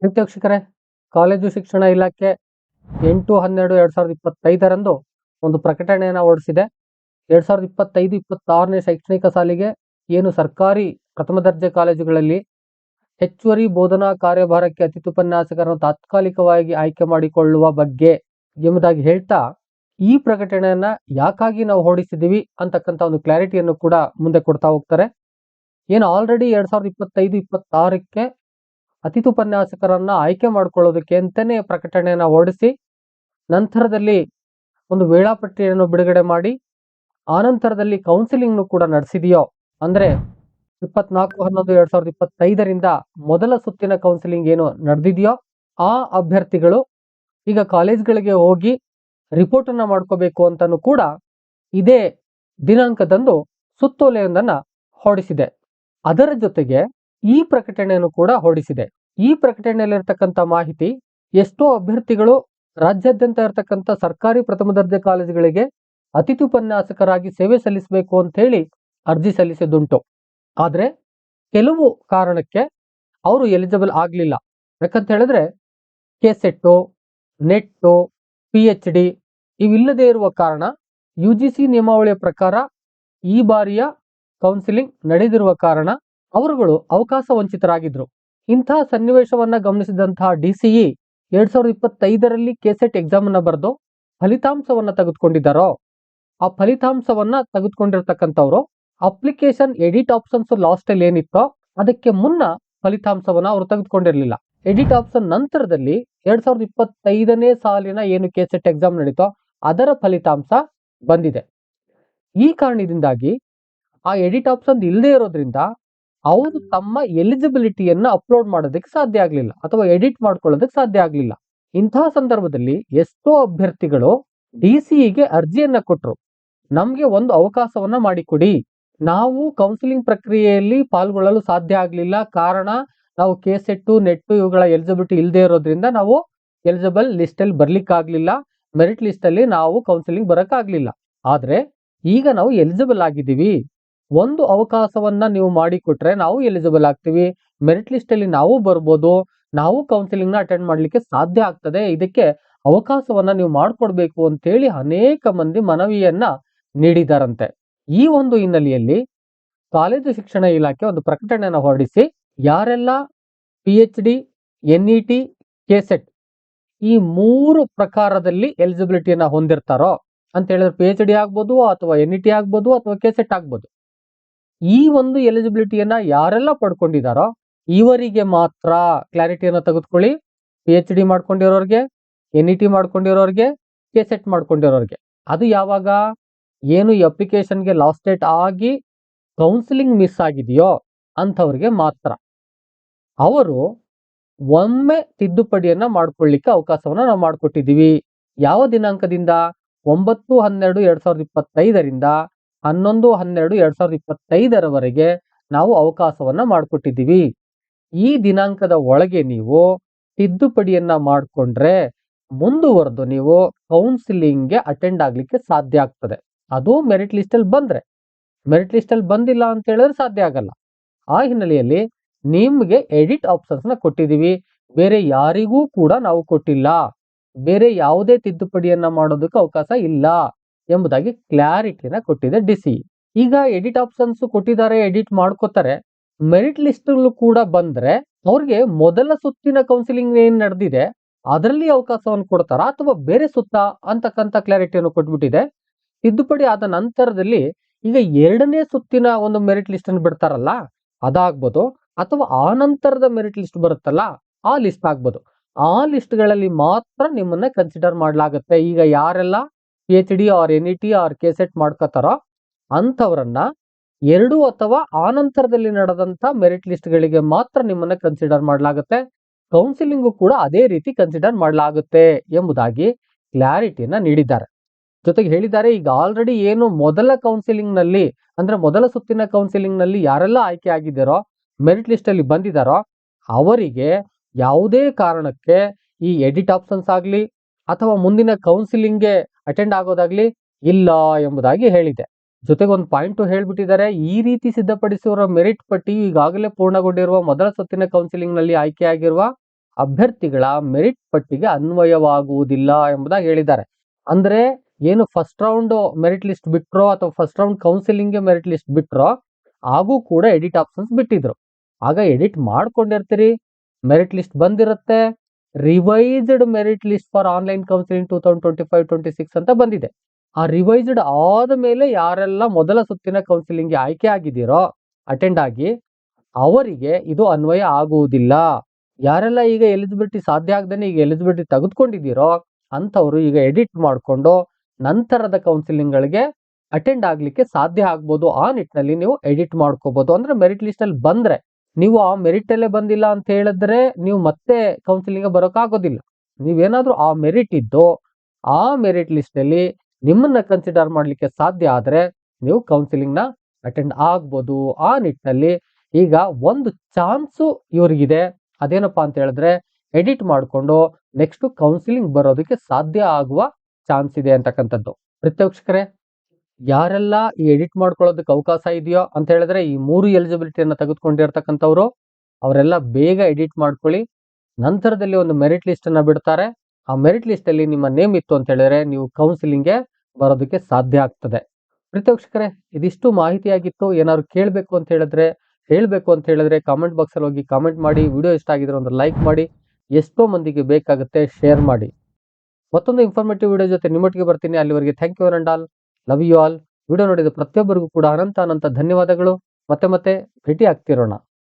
ವೀಕ್ಷಕರೇ, ಕಾಲೇಜು ಶಿಕ್ಷಣ ಇಲಾಖೆ 8/12/2025 ಒಂದು ಪ್ರಕಟಣೆಯನ್ನು ಹೊರಡಿಸಿದೆ. 2025-26ನೇ ಶೈಕ್ಷಣಿಕ ಸಾಲಿಗೆ ಏನು ಸರ್ಕಾರಿ ಪ್ರಥಮ ದರ್ಜೆ ಕಾಲೇಜುಗಳಲ್ಲಿ ಹೆಚ್ಚುವರಿ ಬೋಧನಾ ಕಾರ್ಯಭಾರಕ್ಕೆ ಅತಿಥಿ ಉಪನ್ಯಾಸಕರನ್ನು ತಾತ್ಕಾಲಿಕವಾಗಿ ಆಯ್ಕೆ ಮಾಡಿಕೊಳ್ಳುವ ಬಗ್ಗೆ ಎಂಬುದಾಗಿ ಹೇಳ್ತಾ, ಈ ಪ್ರಕಟಣೆಯನ್ನ ಯಾಕಾಗಿ ನಾವು ಹೊರಡಿಸಿದೀವಿ ಅಂತಕ್ಕಂಥ ಒಂದು ಕ್ಲಾರಿಟಿಯನ್ನು ಕೂಡ ಮುಂದೆ ಕೊಡ್ತಾ ಹೋಗ್ತಾರೆ. ಏನು ಆಲ್ರೆಡಿ 2025-26ಕ್ಕೆ ಅತಿಥಿ ಉಪನ್ಯಾಸಕರನ್ನ ಆಯ್ಕೆ ಮಾಡ್ಕೊಳ್ಳೋದಕ್ಕೆ ಅಂತಾನೆ ಪ್ರಕಟಣೆಯನ್ನ ಹೊರಡಿಸಿ, ನಂತರದಲ್ಲಿ ಒಂದು ವೇಳಾಪಟ್ಟಿಯನ್ನು ಬಿಡುಗಡೆ ಮಾಡಿ, ಆನಂತರದಲ್ಲಿ ಕೌನ್ಸಿಲಿಂಗ್ ಕೂಡ ನಡೆಸಿದೆಯೋ ಅಂದ್ರೆ 24/11/2025 ಮೊದಲ ಸುತ್ತಿನ ಕೌನ್ಸಿಲಿಂಗ್ ಏನು ನಡೆದಿದೆಯೋ ಆ ಅಭ್ಯರ್ಥಿಗಳು ಈಗ ಕಾಲೇಜ್ಗಳಿಗೆ ಹೋಗಿ ರಿಪೋರ್ಟ್ ಅನ್ನ ಮಾಡ್ಕೋಬೇಕು ಅಂತಾನು ಕೂಡ ಇದೇ ದಿನಾಂಕದಂದು ಸುತ್ತೋಲೆಯೊಂದನ್ನ ಹೊರಡಿಸಿದೆ. ಅದರ ಜೊತೆಗೆ ಈ ಪ್ರಕಟಣೆಯನ್ನು ಕೂಡ ಹೊರಡಿಸಿದೆ. ಈ ಪ್ರಕಟಣೆಯಲ್ಲಿರ್ತಕ್ಕಂಥ ಮಾಹಿತಿ, ಎಷ್ಟೋ ಅಭ್ಯರ್ಥಿಗಳು ರಾಜ್ಯಾದ್ಯಂತ ಇರತಕ್ಕಂಥ ಸರ್ಕಾರಿ ಪ್ರಥಮ ದರ್ಜೆ ಕಾಲೇಜುಗಳಿಗೆ ಅತಿಥಿ ಉಪನ್ಯಾಸಕರಾಗಿ ಸೇವೆ ಸಲ್ಲಿಸಬೇಕು ಅಂತ ಹೇಳಿ ಅರ್ಜಿ ಸಲ್ಲಿಸಿದುಂಟು. ಆದ್ರೆ ಕೆಲವು ಕಾರಣಕ್ಕೆ ಅವರು ಎಲಿಜಿಬಲ್ ಆಗ್ಲಿಲ್ಲ. ಯಾಕಂತ ಹೇಳಿದ್ರೆ ಕೆಸೆಟ್, ನೆಟ್, PhD ಇವಿಲ್ಲದೆ ಇರುವ ಕಾರಣ UGC ನಿಯಮಾವಳಿಯ ಪ್ರಕಾರ ಈ ಬಾರಿಯ ಕೌನ್ಸಿಲಿಂಗ್ ನಡೆದಿರುವ ಕಾರಣ ಅವರುಗಳು ಅವಕಾಶ ವಂಚಿತರಾಗಿದ್ರು. ಇಂತಹ ಸನ್ನಿವೇಶವನ್ನ ಗಮನಿಸಿದಂತಹ DCE 2025ರಲ್ಲಿ ಕೆಸೆಟ್ ಎಕ್ಸಾಮ್ ಅನ್ನ ಬರೆದು ಫಲಿತಾಂಶವನ್ನ ತೆಗೆದುಕೊಂಡಿದ್ದಾರೋ, ಆ ಫಲಿತಾಂಶವನ್ನ ತೆಗೆದುಕೊಂಡಿರ್ತಕ್ಕಂಥವ್ರು ಅಪ್ಲಿಕೇಶನ್ ಎಡಿಟ್ ಆಪ್ಷನ್ಸ್ ಲಾಸ್ಟ್ ಅಲ್ಲಿ ಏನಿತ್ತೋ ಅದಕ್ಕೆ ಮುನ್ನ ಫಲಿತಾಂಶವನ್ನ ಅವರು ತೆಗೆದುಕೊಂಡಿರ್ಲಿಲ್ಲ. ಎಡಿಟ್ ಆಪ್ಷನ್ ನಂತರದಲ್ಲಿ 2025ನೇ ಸಾಲಿನ ಏನು ಕೆಸೆಟ್ ಎಕ್ಸಾಮ್ ನಡೀತೋ ಅದರ ಫಲಿತಾಂಶ ಬಂದಿದೆ. ಈ ಕಾರಣದಿಂದಾಗಿ ಆ ಎಡಿಟ್ ಆಪ್ಷನ್ ಇಲ್ಲದೆ ಇರೋದ್ರಿಂದ ಅವರು ತಮ್ಮ ಎಲಿಜಿಬಿಲಿಟಿಯನ್ನ ಅಪ್ಲೋಡ್ ಮಾಡೋದಕ್ಕೆ ಸಾಧ್ಯ ಆಗ್ಲಿಲ್ಲ ಅಥವಾ ಎಡಿಟ್ ಮಾಡ್ಕೊಳ್ಳೋದಕ್ಕೆ ಸಾಧ್ಯ ಆಗ್ಲಿಲ್ಲ. ಇಂತಹ ಸಂದರ್ಭದಲ್ಲಿ ಎಷ್ಟೋ ಅಭ್ಯರ್ಥಿಗಳು DCEಗೆ ಅರ್ಜಿಯನ್ನ ಕೊಟ್ರು, ನಮ್ಗೆ ಒಂದು ಅವಕಾಶವನ್ನ ಮಾಡಿಕೊಡಿ, ನಾವು ಕೌನ್ಸಿಲಿಂಗ್ ಪ್ರಕ್ರಿಯೆಯಲ್ಲಿ ಪಾಲ್ಗೊಳ್ಳಲು ಸಾಧ್ಯ ಆಗ್ಲಿಲ್ಲ, ಕಾರಣ ನಾವು ಕೆಸೆಟ್, ನೆಟ್ ಇವುಗಳ ಎಲಿಜಿಬಿಲಿಟಿ ಇಲ್ಲದೆ ಇರೋದ್ರಿಂದ ನಾವು ಎಲಿಜಿಬಲ್ ಲಿಸ್ಟ್ ಅಲ್ಲಿ ಬರ್ಲಿಕ್ಕಾಗ್ಲಿಲ್ಲ, ಮೆರಿಟ್ ಲಿಸ್ಟ್ ಅಲ್ಲಿ ನಾವು ಕೌನ್ಸಿಲಿಂಗ್ ಬರಕ್ಕಾಗ್ಲಿಲ್ಲ. ಆದ್ರೆ ಈಗ ನಾವು ಎಲಿಜಿಬಲ್ ಆಗಿದ್ದೀವಿ, ಒಂದು ಅವಕಾಶವನ್ನ ನೀವು ಮಾಡಿಕೊಟ್ರೆ ನಾವು ಎಲಿಜಿಬಲ್ ಆಗ್ತೀವಿ, ಮೆರಿಟ್ ಲಿಸ್ಟ್ ಅಲ್ಲಿ ನಾವು ಬರ್ಬೋದು, ನಾವು ಕೌನ್ಸಿಲಿಂಗ್ ನ ಅಟೆಂಡ್ ಮಾಡ್ಲಿಕ್ಕೆ ಸಾಧ್ಯ ಆಗ್ತದೆ, ಇದಕ್ಕೆ ಅವಕಾಶವನ್ನ ನೀವು ಮಾಡ್ಕೊಡ್ಬೇಕು ಅಂತೇಳಿ ಅನೇಕ ಮಂದಿ ಮನವಿಯನ್ನ ನೀಡಿದಾರಂತೆ. ಈ ಒಂದು ಹಿನ್ನೆಲೆಯಲ್ಲಿ ಕಾಲೇಜು ಶಿಕ್ಷಣ ಇಲಾಖೆ ಒಂದು ಪ್ರಕಟಣೆಯನ್ನು ಹೊರಡಿಸಿ, ಯಾರೆಲ್ಲ PhD, NET, ಕೆಸೆಟ್ ಈ 3 ಪ್ರಕಾರದಲ್ಲಿ ಎಲಿಜಿಬಿಲಿಟಿಯನ್ನ ಹೊಂದಿರ್ತಾರೋ ಅಂತ ಹೇಳಿದ್ರೆ PhD ಆಗ್ಬೋದು ಅಥವಾ NET ಆಗ್ಬೋದು ಅಥವಾ ಕೆಸೆಟ್ ಆಗ್ಬೋದು, ಈ ಒಂದು ಎಲಿಜಿಬಿಲಿಟಿಯನ್ನ ಯಾರೆಲ್ಲ ಪಡ್ಕೊಂಡಿದಾರೋ ಇವರಿಗೆ ಮಾತ್ರ ಕ್ಲಾರಿಟಿಯನ್ನ ತೆಗೆದುಕೊಳ್ಳಿ. PhD ಮಾಡ್ಕೊಂಡಿರೋರ್ಗೆ, NET ಮಾಡ್ಕೊಂಡಿರೋರ್ಗೆ, ಕೆಸೆಟ್ ಮಾಡ್ಕೊಂಡಿರೋರ್ಗೆ. ಅದು ಯಾವಾಗ ಏನು ಈ ಅಪ್ಲಿಕೇಶನ್ಗೆ ಲಾಸ್ಟ್ ಡೇಟ್ ಆಗಿ ಕೌನ್ಸಿಲಿಂಗ್ ಮಿಸ್ ಆಗಿದೆಯೋ ಅಂಥವ್ರಿಗೆ ಮಾತ್ರ. ಅವರು ಒಮ್ಮೆ ತಿದ್ದುಪಡಿಯನ್ನ ಮಾಡ್ಕೊಳ್ಳಿಕ್ಕೆ ಅವಕಾಶವನ್ನ ನಾವು ಮಾಡಿಕೊಟ್ಟಿದ್ದೀವಿ. ಯಾವ ದಿನಾಂಕದಿಂದ? 9/12/2025ರಿಂದ 11/12/2025 ನಾವು ಅವಕಾಶವನ್ನ ಮಾಡಿಕೊಟ್ಟಿದ್ದೀವಿ. ಈ ದಿನಾಂಕದ ಒಳಗೆ ನೀವು ತಿದ್ದುಪಡಿಯನ್ನ ಮಾಡಿಕೊಂಡ್ರೆ ಮುಂದುವರೆದು ನೀವು ಕೌನ್ಸಿಲಿಂಗ್ಗೆ ಅಟೆಂಡ್ ಆಗ್ಲಿಕ್ಕೆ ಸಾಧ್ಯ ಆಗ್ತದೆ. ಅದು ಮೆರಿಟ್ ಲಿಸ್ಟ್ ಅಲ್ಲಿ ಬಂದ್ರೆ. ಮೆರಿಟ್ ಲಿಸ್ಟ್ ಅಲ್ಲಿ ಬಂದಿಲ್ಲ ಅಂತ ಹೇಳಿದ್ರೆ ಸಾಧ್ಯ ಆಗಲ್ಲ. ಆ ಹಿನ್ನೆಲೆಯಲ್ಲಿ ನಿಮ್ಗೆ ಎಡಿಟ್ ಆಪ್ಷನ್ಸ್ ನ ಕೊಟ್ಟಿದೀವಿ, ಬೇರೆ ಯಾರಿಗೂ ಕೂಡ ನಾವು ಕೊಟ್ಟಿಲ್ಲ, ಬೇರೆ ಯಾವುದೇ ತಿದ್ದುಪಡಿಯನ್ನ ಮಾಡೋದಕ್ಕೆ ಅವಕಾಶ ಇಲ್ಲ ಎಂಬುದಾಗಿ ಕ್ಲಾರಿಟಿನ ಕೊಟ್ಟಿದೆ DCE. ಈಗ ಎಡಿಟ್ ಆಪ್ಷನ್ಸ್ ಕೊಟ್ಟಿದ್ದಾರೆ, ಎಡಿಟ್ ಮಾಡ್ಕೋತಾರೆ, ಮೆರಿಟ್ ಲಿಸ್ಟ್ ಕೂಡ ಬಂದ್ರೆ ಅವ್ರಿಗೆ ಮೊದಲ ಸುತ್ತಿನ ಕೌನ್ಸಿಲಿಂಗ್ ಏನ್ ನಡೆದಿದೆ ಅದರಲ್ಲಿ ಅವಕಾಶವನ್ನು ಕೊಡ್ತಾರ ಅಥವಾ ಬೇರೆ ಸುತ್ತ ಅಂತಕ್ಕಂಥ ಕ್ಲಾರಿಟಿಯನ್ನು ಕೊಟ್ಬಿಟ್ಟಿದೆ. ತಿದ್ದುಪಡಿ ಆದ ನಂತರದಲ್ಲಿ ಈಗ 2ನೇ ಸುತ್ತಿನ ಒಂದು ಮೆರಿಟ್ ಲಿಸ್ಟ್ ಅನ್ನು ಬಿಡ್ತಾರಲ್ಲ ಅದಾಗ್ಬೋದು, ಅಥವಾ ಆ ನಂತರದ ಮೆರಿಟ್ ಲಿಸ್ಟ್ ಬರುತ್ತಲ್ಲ ಆ ಲಿಸ್ಟ್ ಆಗ್ಬೋದು. ಆ ಲಿಸ್ಟ್ ಗಳಲ್ಲಿ ಮಾತ್ರ ನಿಮ್ಮನ್ನ ಕನ್ಸಿಡರ್ ಮಾಡ್ಲಾಗತ್ತೆ. ಈಗ ಯಾರೆಲ್ಲ PhD or NET or KSET ಮಾಡ್ಕೋತಾರೋ ಅಂಥವ್ರನ್ನ 2 ಅಥವಾ ಆ ನಂತರದಲ್ಲಿ ನಡೆದಂತ ಮೆರಿಟ್ ಲಿಸ್ಟ್ ಗಳಿಗೆ ಮಾತ್ರ ನಿಮ್ಮನ್ನ ಕನ್ಸಿಡರ್ ಮಾಡ್ಲಾಗತ್ತೆ. ಕೌನ್ಸಿಲಿಂಗು ಕೂಡ ಅದೇ ರೀತಿ ಕನ್ಸಿಡರ್ ಮಾಡ್ಲಾಗುತ್ತೆ ಎಂಬುದಾಗಿ ಕ್ಲಾರಿಟಿಯನ್ನ ನೀಡಿದ್ದಾರೆ. ಜೊತೆಗೆ ಹೇಳಿದ್ದಾರೆ, ಈಗ ಆಲ್ರೆಡಿ ಏನು ಮೊದಲ ಕೌನ್ಸಿಲಿಂಗ್ ನಲ್ಲಿ ಅಂದ್ರೆ ಮೊದಲ ಸುತ್ತಿನ ಕೌನ್ಸಿಲಿಂಗ್ ನಲ್ಲಿ ಯಾರೆಲ್ಲ ಆಯ್ಕೆ ಆಗಿದ್ದಾರೋ, ಮೆರಿಟ್ ಲಿಸ್ಟ್ ಅಲ್ಲಿ ಬಂದಿದ್ದಾರೋ ಅವರಿಗೆ ಯಾವುದೇ ಕಾರಣಕ್ಕೆ ಈ ಎಡಿಟ್ ಆಪ್ಷನ್ಸ್ ಆಗ್ಲಿ ಅಥವಾ ಮುಂದಿನ ಕೌನ್ಸಿಲಿಂಗ್ಗೆ ಅಟೆಂಡ್ ಆಗೋದಾಗ್ಲಿ ಇಲ್ಲ ಎಂಬುದಾಗಿ ಹೇಳಿದೆ. ಜೊತೆಗೆ ಒಂದು ಪಾಯಿಂಟ್ ಹೇಳ್ಬಿಟ್ಟಿದ್ದಾರೆ, ಈ ರೀತಿ ಸಿದ್ಧಪಡಿಸಿರುವ ಮೆರಿಟ್ ಪಟ್ಟಿ ಈಗಾಗಲೇ ಪೂರ್ಣಗೊಂಡಿರುವ ಮೊದಲ ಸುತ್ತಿನ ಕೌನ್ಸಿಲಿಂಗ್ ನಲ್ಲಿ ಆಯ್ಕೆಯಾಗಿರುವ ಅಭ್ಯರ್ಥಿಗಳ ಮೆರಿಟ್ ಪಟ್ಟಿಗೆ ಅನ್ವಯವಾಗುವುದಿಲ್ಲ ಎಂಬುದಾಗಿ ಹೇಳಿದ್ದಾರೆ. ಅಂದ್ರೆ ಏನು ಫಸ್ಟ್ ರೌಂಡ್ ಮೆರಿಟ್ ಲಿಸ್ಟ್ ಬಿಟ್ರೋ ಅಥವಾ first round counselling merit list ಬಿಟ್ರೋ ಹಾಗೂ ಕೂಡ ಎಡಿಟ್ ಆಪ್ಷನ್ಸ್ ಬಿಟ್ಟಿದ್ರು. ಆಗ ಎಡಿಟ್ ಮಾಡ್ಕೊಂಡಿರ್ತೀರಿ, ಮೆರಿಟ್ ಲಿಸ್ಟ್ ಬಂದಿರುತ್ತೆ, revised merit list for online counselling 2025-26 ಅಂತ ಬಂದಿದೆ. ಆ ರಿವೈಸ್ಡ್ ಆದ ಮೇಲೆ ಯಾರೆಲ್ಲ ಮೊದಲ ಸುತ್ತಿನ ಕೌನ್ಸಿಲಿಂಗ್ಗೆ ಆಯ್ಕೆ ಆಗಿದ್ದೀರೋ ಅಟೆಂಡ್ ಆಗಿ ಅವರಿಗೆ ಇದು ಅನ್ವಯ ಆಗುವುದಿಲ್ಲ. ಯಾರೆಲ್ಲ ಈಗ ಎಲಿಜಿಬಿಲಿಟಿ ಸಾಧ್ಯ ಆಗದೇನೆ ಈಗ ಎಲಿಜಿಬಿಲಿಟಿ ತೆಗೆದುಕೊಂಡಿದ್ದೀರೋ ಅಂಥವ್ರು ಈಗ ಎಡಿಟ್ ಮಾಡಿಕೊಂಡು ನಂತರದ ಕೌನ್ಸಿಲಿಂಗ್ಗಳಿಗೆ ಅಟೆಂಡ್ ಆಗ್ಲಿಕ್ಕೆ ಸಾಧ್ಯ ಆಗ್ಬೋದು. ಆ ನಿಟ್ಟಿನಲ್ಲಿ ನೀವು ಎಡಿಟ್ ಮಾಡ್ಕೋಬಹುದು. ಅಂದ್ರೆ ಮೆರಿಟ್ ಲಿಸ್ಟ್ ಅಲ್ಲಿ ಬಂದ್ರೆ ನೀವು ಆ ಮೆರಿಟ್ ಅಲ್ಲೇ ಬಂದಿಲ್ಲ ಅಂತ ಹೇಳಿದ್ರೆ ನೀವು ಮತ್ತೆ ಕೌನ್ಸಿಲಿಂಗ್ ಬರೋಕ್ಕಾಗೋದಿಲ್ಲ. ನೀವೇನಾದ್ರೂ ಆ ಮೆರಿಟ್ ಇದ್ದು ಆ ಮೆರಿಟ್ ಲಿಸ್ಟ್ ಅಲ್ಲಿ ನಿಮ್ಮನ್ನ ಕನ್ಸಿಡರ್ ಮಾಡ್ಲಿಕ್ಕೆ ಸಾಧ್ಯ ಆದ್ರೆ ನೀವು ಕೌನ್ಸಿಲಿಂಗ್ ನ ಅಟೆಂಡ್ ಆಗ್ಬೋದು. ಆ ನಿಟ್ಟಿನಲ್ಲಿ ಈಗ ಒಂದು ಚಾನ್ಸು ಇವ್ರಿಗಿದೆ. ಅದೇನಪ್ಪಾ ಅಂತ ಹೇಳಿದ್ರೆ ಎಡಿಟ್ ಮಾಡಿಕೊಂಡು ನೆಕ್ಸ್ಟ್ ಕೌನ್ಸಿಲಿಂಗ್ ಬರೋದಕ್ಕೆ ಸಾಧ್ಯ ಆಗುವ ಚಾನ್ಸ್ ಇದೆ ಅಂತಕ್ಕಂಥದ್ದು. ಪ್ರೀತಿವೀಕ್ಷಕರೇ, ಯಾರೆಲ್ಲ ಈ ಎಡಿಟ್ ಮಾಡ್ಕೊಳ್ಳೋದಕ್ಕೆ ಅವಕಾಶ ಇದೆಯೋ ಅಂತ ಹೇಳಿದ್ರೆ ಈ 3 ಎಲಿಜಿಬಿಲಿಟಿಯನ್ನು ತೆಗೆದುಕೊಂಡಿರ್ತಕ್ಕಂಥವ್ರು ಅವರೆಲ್ಲ ಬೇಗ ಎಡಿಟ್ ಮಾಡ್ಕೊಳ್ಳಿ. ನಂತರದಲ್ಲಿ ಒಂದು ಮೆರಿಟ್ ಲಿಸ್ಟ್ ಅನ್ನ ಬಿಡ್ತಾರೆ. ಆ ಮೆರಿಟ್ ಲಿಸ್ಟ್ ಅಲ್ಲಿ ನಿಮ್ಮ ನೇಮ್ ಇತ್ತು ಅಂತ ಹೇಳಿದ್ರೆ ನೀವು ಕೌನ್ಸಿಲಿಂಗ್ಗೆ ಬರೋದಕ್ಕೆ ಸಾಧ್ಯ ಆಗ್ತದೆ. ಪ್ರೀತಿವೀಕ್ಷಕರೇ, ಇದಿಷ್ಟು ಮಾಹಿತಿಯಾಗಿತ್ತು. ಏನಾದ್ರು ಹೇಳಬೇಕು ಅಂತ ಹೇಳಿದ್ರೆ ಕಾಮೆಂಟ್ ಬಾಕ್ಸ್ ಅಲ್ಲಿ ಹೋಗಿ ಕಾಮೆಂಟ್ ಮಾಡಿ. ವಿಡಿಯೋ ಇಷ್ಟ ಆಗಿದ್ರೆ ಒಂದು ಲೈಕ್ ಮಾಡಿ. ಎಷ್ಟೋ ಮಂದಿಗೆ ಬೇಕಾಗುತ್ತೆ ಶೇರ್ ಮಾಡಿ. ಮತ್ತೊಂದು ಇನ್ಫಾರ್ಮೇಟಿವ್ ವಿಡಿಯೋ ಜೊತೆ ನಿಮ್ಮೊಟ್ಟಿಗೆ ಬರ್ತೀನಿ. ಅಲ್ಲಿವರೆಗೆ thank you and all, love you all. Video ನೋಡಿದ ಪ್ರತಿಯೊಬ್ಬರಿಗೂ ಕೂಡ ಅನಂತ ಧನ್ಯವಾದಗಳು. ಮತ್ತೆ ಭೇಟಿ ಆಗ್ತಿರೋಣ.